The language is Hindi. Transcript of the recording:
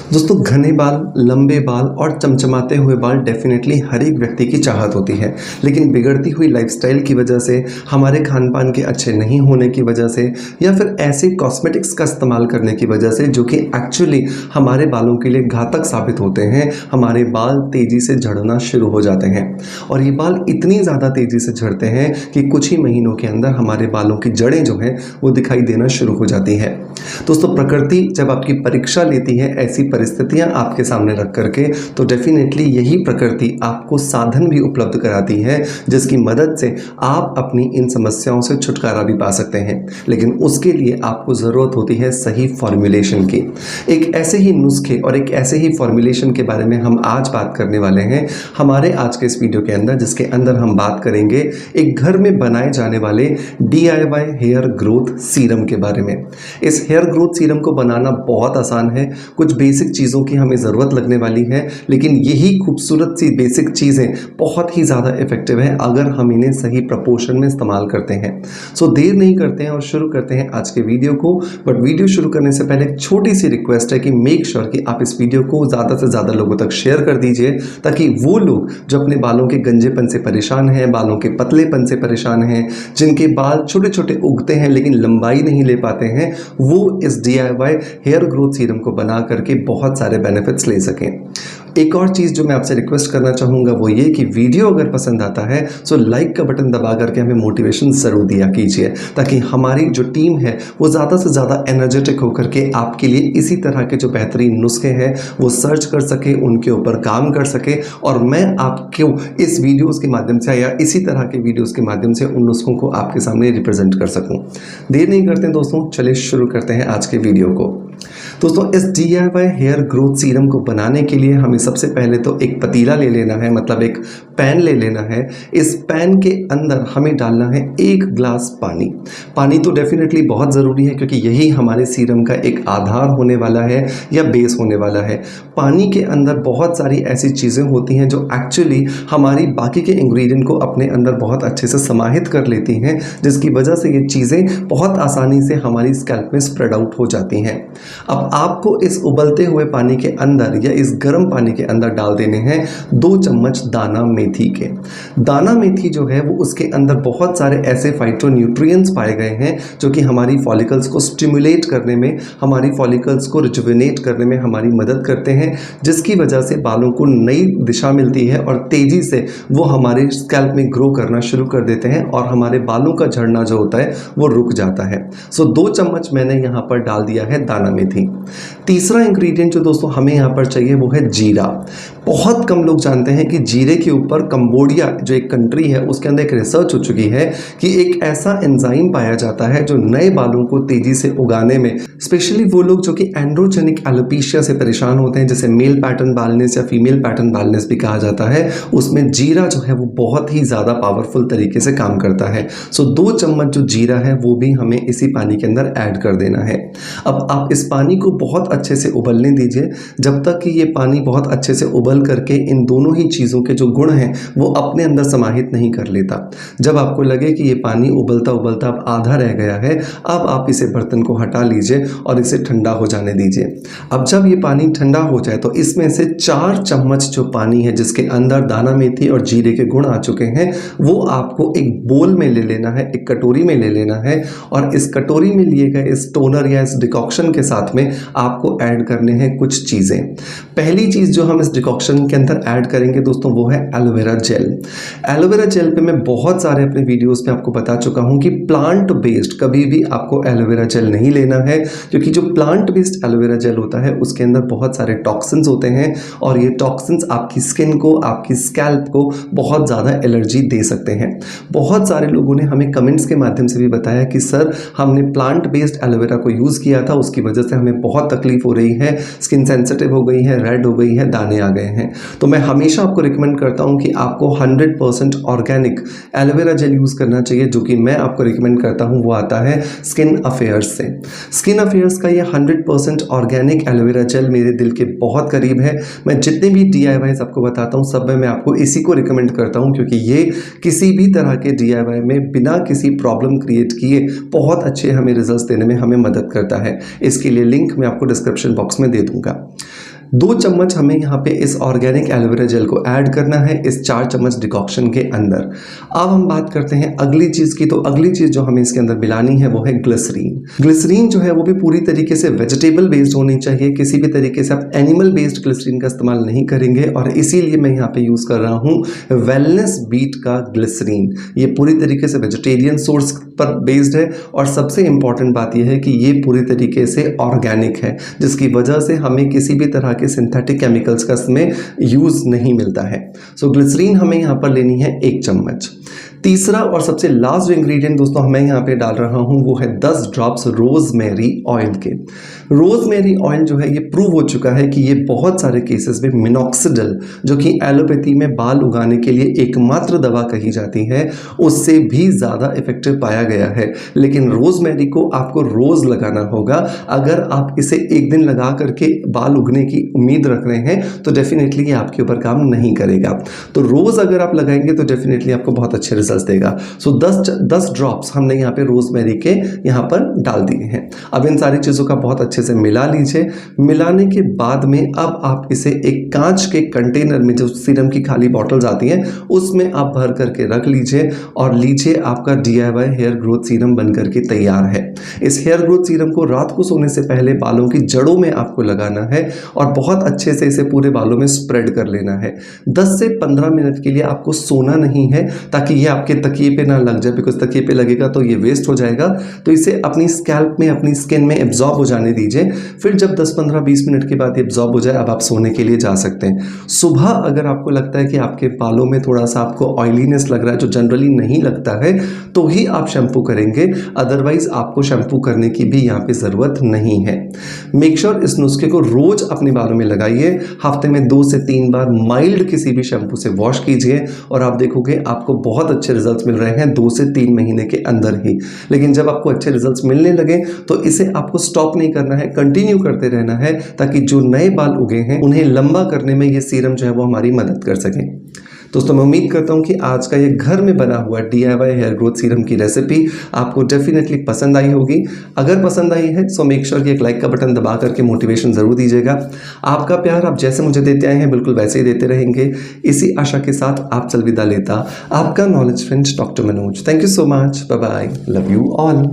दोस्तों घने बाल, लंबे बाल और चमचमाते हुए बाल डेफिनेटली हर एक व्यक्ति की चाहत होती है, लेकिन बिगड़ती हुई लाइफस्टाइल की वजह से, हमारे खान पान के अच्छे नहीं होने की वजह से या फिर ऐसे कॉस्मेटिक्स का इस्तेमाल करने की वजह से जो कि एक्चुअली हमारे बालों के लिए घातक साबित होते हैं, हमारे बाल तेज़ी से झड़ना शुरू हो जाते हैं। और ये बाल इतनी ज़्यादा तेज़ी से झड़ते हैं कि कुछ ही महीनों के अंदर हमारे बालों की जड़ें जो हैं वो दिखाई देना शुरू हो जाती है। दोस्तों प्रकृति जब आपकी परीक्षा लेती है ऐसी परिस्थितियां आपके सामने रख करके, तो डेफिनेटली यही प्रकृति आपको साधन भी उपलब्ध कराती है जिसकी मदद से आप अपनी इन समस्याओं से छुटकारा भी पा सकते हैं। लेकिन उसके लिए आपको ज़रूरत होती है सही फॉर्मुलेशन की। एक ऐसे ही नुस्खे और एक ऐसे ही फॉर्मुलेशन के बारे में हम आज बात करने वाले हैं हमारे आज के इस वीडियो के अंदर, जिसके अंदर हम बात करेंगे एक घर में बनाए जाने वाले DIY हेयर ग्रोथ सीरम के बारे में। इस हेयर ग्रोथ सीरम को बनाना बहुत आसान है, कुछ बेसिक चीज़ों की हमें ज़रूरत लगने वाली है, लेकिन यही खूबसूरत सी बेसिक चीज़ें बहुत ही ज़्यादा इफेक्टिव है अगर हम इन्हें सही प्रपोर्शन में इस्तेमाल करते हैं। सो देर नहीं करते हैं और शुरू करते हैं आज के वीडियो को। बट वीडियो शुरू करने से पहले एक छोटी सी रिक्वेस्ट है कि मेक श्योर कि आप इस वीडियो को ज़्यादा से ज़्यादा लोगों तक शेयर कर दीजिए, ताकि वो लोग जो अपने बालों के गंजेपन से परेशान हैं, बालों के पतलेपन से परेशान हैं, जिनके बाल छोटे छोटे उगते हैं लेकिन लंबाई नहीं ले पाते हैं, वो इस DIY हेयर ग्रोथ सीरम को बना करके बहुत सारे बेनिफिट्स ले सकें। एक और चीज़ जो मैं आपसे रिक्वेस्ट करना चाहूँगा वो ये कि वीडियो अगर पसंद आता है तो लाइक का बटन दबा करके हमें मोटिवेशन ज़रूर दिया कीजिए, ताकि हमारी जो टीम है वो ज़्यादा से ज़्यादा एनर्जेटिक होकर के आपके लिए इसी तरह के जो बेहतरीन नुस्खे हैं वो सर्च कर सके, उनके ऊपर काम कर सके, और मैं आपको इस वीडियोज़ के माध्यम से या इसी तरह के वीडियोज़ के माध्यम से उन नुस्खों को आपके सामने रिप्रेजेंट कर सकूँ। देर नहीं करते दोस्तों, चलिए शुरू करते हैं आज के वीडियो को। दोस्तों इस DIY हेयर ग्रोथ सीरम को बनाने के लिए हमें सबसे पहले तो एक पतीला ले लेना है, मतलब एक पैन ले लेना है। इस पैन के अंदर हमें डालना है 1 ग्लास पानी। पानी तो डेफिनेटली बहुत ज़रूरी है क्योंकि यही हमारे सीरम का एक आधार होने वाला है या बेस होने वाला है। पानी के अंदर बहुत सारी ऐसी चीज़ें होती हैं जो एक्चुअली हमारी बाकी के इंग्रेडिएंट को अपने अंदर बहुत अच्छे से समाहित कर लेती हैं, जिसकी वजह से ये चीज़ें बहुत आसानी से हमारी स्कैल्प में स्प्रेड आउट हो जाती हैं। अब आपको इस उबलते हुए पानी के अंदर या इस गर्म पानी के अंदर डाल देने हैं 2 चम्मच दाना मेथी के। दाना मेथी जो है वो उसके अंदर बहुत सारे ऐसे फाइटोन्यूट्रिएंट्स पाए गए हैं जो कि हमारी फॉलिकल्स को स्टिमुलेट करने में, हमारी फॉलिकल्स को रिजुविनेट करने में हमारी मदद करते हैं, जिसकी वजह से बालों को नई दिशा मिलती है और तेज़ी से वो हमारे स्कैल्प में ग्रो करना शुरू कर देते हैं और हमारे बालों का झड़ना जो होता है वो रुक जाता है। सो 2 चम्मच मैंने यहाँ पर डाल दिया है दाना मेथी। तीसरा इंग्रेडिएंट जो दोस्तों हमें यहाँ पर चाहिए वो है जीरा। बहुत कम लोग जानते हैं कि जीरे के ऊपर कंबोडिया जो एक कंट्री है उसके अंदर एक रिसर्च हो चुकी है कि एक ऐसा एंजाइम पाया जाता है जो नए बालों को तेजी से उगाने में, स्पेशली वो लोग जो कि एंड्रोजेनिक एलोपेशिया से परेशान होते हैं, जैसे मेल पैटर्न बालनेस या फीमेल पैटर्न बालनेस भी कहा जाता है, उसमें जीरा जो है वो बहुत ही ज़्यादा पावरफुल तरीके से काम करता है। सो 2 चम्मच जो जीरा है वो भी हमें इसी पानी के अंदर ऐड कर देना है। अब आप इस पानी को बहुत अच्छे से उबलने दीजिए जब तक कि ये पानी बहुत अच्छे से उबल करके इन दोनों ही चीज़ों के जो गुण हैं वो अपने अंदर समाहित नहीं कर लेता। जब आपको लगे कि ये पानी उबलता उबलता अब आधा रह गया है, अब आप इसे बर्तन को हटा लीजिए और इसे ठंडा हो जाने दीजिए। अब जब ये पानी ठंडा हो जाए तो इसमें से 4 चम्मच जो पानी है जिसके अंदर दाना मेथी और जीरे के गुण आ चुके हैं वो आपको एक बोल में ले लेना है, एक कटोरी में ले लेना है, और इस कटोरी में लिए गए इस टोनर या इस डिकॉक्शन के साथ में आपको ऐड करने हैं कुछ चीज़ें। पहली चीज़ जो हम इस डिकॉक्शन के अंदर ऐड करेंगे दोस्तों वो है एलोवेरा जेल। एलोवेरा जेल पे मैं बहुत सारे अपने वीडियोस में आपको बता चुका हूँ कि प्लांट बेस्ड कभी भी आपको एलोवेरा जेल नहीं लेना है, क्योंकि जो प्लांट बेस्ड एलोवेरा जेल होता है उसके अंदर बहुत सारे टॉक्सिन्स होते हैं और ये टॉक्सिन्स आपकी स्किन को, आपकी स्कैल्प को बहुत ज़्यादा एलर्जी दे सकते हैं। बहुत सारे लोगों ने हमें कमेंट्स के माध्यम से भी बताया कि सर हमने प्लांट बेस्ड एलोवेरा को यूज़ किया था, उसकी वजह से हमें बहुत तकलीफ हो रही है, स्किन सेंसिटिव हो गई है, रेड हो गई है, दाने आ गए हैं। तो मैं हमेशा आपको रिकमेंड करता हूं कि आपको 100% ऑर्गेनिक एलोवेरा जेल यूज़ करना चाहिए, जो कि मैं आपको रिकमेंड करता हूं वो आता है स्किन अफेयर्स से। स्किन अफेयर्स का ये 100% ऑर्गेनिक एलोवेरा जेल मेरे दिल के बहुत करीब है। मैं जितने भी DIY आपको बताता हूं सब में मैं आपको इसी को रिकमेंड करता हूं, क्योंकि ये किसी भी तरह के DIY में बिना किसी प्रॉब्लम क्रिएट किए बहुत अच्छे हमें रिजल्ट्स देने में हमें मदद करता है। इसके लिए लिंक मैं आपको डिस्क्रिप्शन बॉक्स में दे दूंगा। 2 चम्मच हमें यहाँ पे इस ऑर्गेनिक एलोवेरा जेल को ऐड करना है इस 4 चम्मच डिकॉक्शन के अंदर। अब हम बात करते हैं अगली चीज़ की। तो अगली चीज़ जो हमें इसके अंदर मिलानी है वो है ग्लिसरीन। ग्लिसरीन जो है वो भी पूरी तरीके से वेजिटेबल बेस्ड होनी चाहिए, किसी भी तरीके से आप एनिमल बेस्ड ग्लिसरीन का इस्तेमाल नहीं करेंगे, और इसीलिए मैं यहाँ पे यूज़ कर रहा हूँ वेलनेस बीट का ग्लिसरीन। ये पूरी तरीके से वेजिटेरियन सोर्स पर बेस्ड है, और सबसे इंपॉर्टेंट बात यह है कि ये पूरी तरीके से ऑर्गेनिक है, जिसकी वजह से हमें किसी भी तरह के सिंथेटिक केमिकल्स का इसमें यूज़ नहीं मिलता है। सो ग्लिसरीन हमें यहाँ पर लेनी है 1 चम्मच। तीसरा और सबसे लास्ट जो इंग्रेडिएंट दोस्तों मैं यहाँ पे डाल रहा हूँ वो है 10 ड्रॉप्स रोजमेरी ऑयल के। रोजमेरी ऑयल जो है ये प्रूव हो चुका है कि ये बहुत सारे केसेस में मिनॉक्सिडिल, जो कि एलोपैथी में बाल उगाने के लिए एकमात्र दवा कही जाती है, उससे भी ज़्यादा इफेक्टिव पाया गया है। लेकिन रोजमेरी को आपको रोज़ लगाना होगा। अगर आप इसे एक दिन लगा करके बाल उगने की उम्मीद रख रहे हैं तो डेफिनेटली ये आपके ऊपर काम नहीं करेगा। तो रोज़ अगर आप लगाएंगे तो डेफिनेटली आपको बहुत अच्छे रिजल्ट देगा। सो 10 ड्रॉप्स हमने यहाँ पे रोजमेरी के यहाँ पर डाल दिए हैं। अब इन सारी चीज़ों का बहुत अच्छे से मिला लीजिए। मिलाने के बाद में अब आप इसे एक कांच के कंटेनर में, जो सीरम की खाली बॉटल्स आती हैं, उसमें आप भर करके रख लीजिए, और लीजिए आपका DIY हेयर ग्रोथ सीरम बन करके तैयार है। इस हेयर ग्रोथ सीरम को रात को सोने से पहले बालों की जड़ों में आपको लगाना है, और बहुत अच्छे से इसे पूरे बालों में स्प्रेड कर लेना है। 10 से 15 मिनट के लिए आपको सोना नहीं है, ताकि ये आपके तकिए पे ना लग जाए, बिकॉज तकिए पे लगेगा तो ये वेस्ट हो जाएगा। तो इसे अपनी स्कैल्प में, अपनी स्किन में एब्जॉर्ब हो जाने दीजिए। फिर जब 10, 15, 20 मिनट के बाद ये एब्जॉर्ब हो जाए, अब आप सोने के लिए जा सकते हैं। सुबह अगर आपको लगता है कि आपके बालों में थोड़ा सा आपको ऑयलीनेस लग रहा है, जो जनरली नहीं लगता है, तो ही आप शैम्पू करेंगे, अदरवाइज आपको शैम्पू करने की भी यहाँ पे ज़रूरत नहीं है। मेक श्योर इस नुस्खे को रोज अपने बालों में लगाइए। हफ्ते में 2 से 3 बार माइल्ड किसी भी शैम्पू से वॉश कीजिए, और आप देखोगे आपको बहुत अच्छे रिजल्ट्स मिल रहे हैं 2 से 3 महीने के अंदर ही। लेकिन जब आपको अच्छे रिजल्ट्स मिलने लगे तो इसे आपको स्टॉप नहीं करना है, कंटिन्यू करते रहना है, ताकि जो नए बाल उगे हैं उन्हें लंबा करने में ये सीरम जो है वो हमारी मदद कर सके। दोस्तों मैं उम्मीद करता हूँ कि आज का ये घर में बना हुआ DIY हेयर ग्रोथ सीरम की रेसिपी आपको डेफिनेटली पसंद आई होगी। अगर पसंद आई है सो मेक श्योर कि एक लाइक का बटन दबा करके मोटिवेशन ज़रूर दीजिएगा। आपका प्यार आप जैसे मुझे देते आए हैं बिल्कुल वैसे ही देते रहेंगे। इसी आशा के साथ आपसे अलविदा लेता आपका knowledge friend doctor Manoj. Thank you so much. Bye bye. Love you all.